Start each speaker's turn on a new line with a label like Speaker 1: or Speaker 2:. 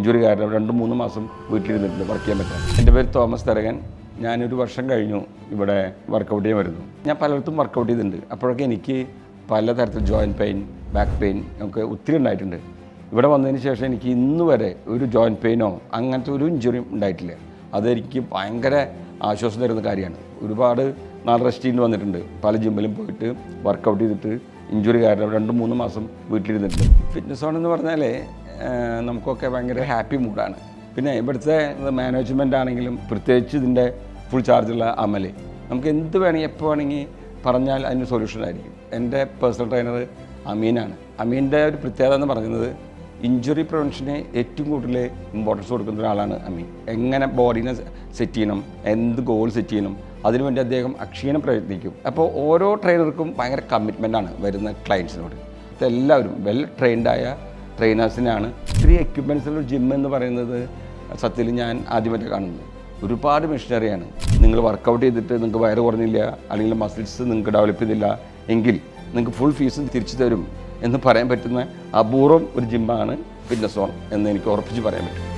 Speaker 1: Injury കാരണം 2-3 മാസം വീട്ടിലിരുന്നിട്ടുണ്ട്, work ചെയ്യാൻ പറ്റാൻ. എൻ്റെ പേര് തോമസ് തരകൻ. ഞാനൊരു വർഷം കഴിഞ്ഞു ഇവിടെ വർക്കൗട്ട് ചെയ്യാൻ വരുന്നു. ഞാൻ പലയിടത്തും വർക്കൗട്ട് ചെയ്തിട്ടുണ്ട്. അപ്പോഴൊക്കെ എനിക്ക് പലതരത്തിൽ ജോയിൻറ്റ് പെയിൻ, ബാക്ക് പെയിൻ ഒക്കെ ഒത്തിരി ഉണ്ടായിട്ടുണ്ട്. ഇവിടെ വന്നതിന് ശേഷം എനിക്ക് ഇന്ന് വരെ ഒരു ജോയിൻറ്റ് പെയിനോ അങ്ങനത്തെ ഒരു ഇഞ്ചുറിയും ഉണ്ടായിട്ടില്ല. അതെനിക്ക് ഭയങ്കര ആശ്വാസം തരുന്ന കാര്യമാണ്. ഒരുപാട് നാൾ റെസ്റ്റ് ചെയ്ത് വന്നിട്ടുണ്ട്. പല ജിമ്മിലും പോയിട്ട് വർക്കൗട്ട് ചെയ്തിട്ട് ഇഞ്ചുറി കാരണം 2-3 മാസം വീട്ടിലിരുന്നിട്ടുണ്ട്. ഫിറ്റ്നസ് സോൺ എന്ന് പറഞ്ഞാൽ നമുക്കൊക്കെ ഭയങ്കര ഹാപ്പി മൂഡാണ്. പിന്നെ ഇവിടുത്തെ മാനേജ്മെൻ്റ് ആണെങ്കിലും പ്രത്യേകിച്ച് ഇതിൻ്റെ ഫുൾ ചാർജുള്ള അമൽ, നമുക്ക് എന്ത് വേണമെങ്കിൽ എപ്പോൾ വേണമെങ്കിൽ പറഞ്ഞാൽ അതിന് സൊല്യൂഷനായിരിക്കും. എൻ്റെ പേഴ്സണൽ ട്രെയിനർ അമീനാണ്. അമീൻ്റെ ഒരു പ്രത്യേകത എന്ന് പറയുന്നത് ഇഞ്ചുറി പ്രിവെൻഷന് ഏറ്റവും കൂടുതൽ ഇമ്പോർട്ടൻസ് കൊടുക്കുന്ന ഒരാളാണ് അമീൻ. എങ്ങനെ ബോഡീനെ സെറ്റ് ചെയ്യണം, എന്ത് ഗോൾ സെറ്റ് ചെയ്യണം, അതിനുവേണ്ടി അദ്ദേഹം അക്ഷീണം പ്രയത്നിക്കും. അപ്പോൾ ഓരോ ട്രെയിനർക്കും ഭയങ്കര കമ്മിറ്റ്മെൻറ്റാണ് വരുന്ന ക്ലയൻസിനോട്. എല്ലാവരും വെൽ ട്രെയിൻഡായ ട്രെയിനേഴ്സിനാണ്. ഇത്തിരി എക്യുപ്മെൻറ്റ്സുള്ള ജിം എന്ന് പറയുന്നത് സത്യത്തിൽ ഞാൻ ആദ്യമായിട്ട് കാണുന്നത്. ഒരുപാട് മെഷീനറിയാണ്. നിങ്ങൾ വർക്കൗട്ട് ചെയ്തിട്ട് നിങ്ങൾക്ക് വയറ് കുറഞ്ഞില്ല, അല്ലെങ്കിൽ മസിൽസ് നിങ്ങൾക്ക് ഡെവലപ്പ് ചെയ്തില്ല എങ്കിൽ നിങ്ങൾക്ക് ഫുൾ ഫീസും തിരിച്ചു തരും എന്ന് പറയാൻ പറ്റുന്ന അപൂർവം ഒരു ജിമ്മാണ് ഫിറ്റ്നസ് സോൺ എന്ന് എനിക്ക് ഉറപ്പിച്ച് പറയാൻ പറ്റും.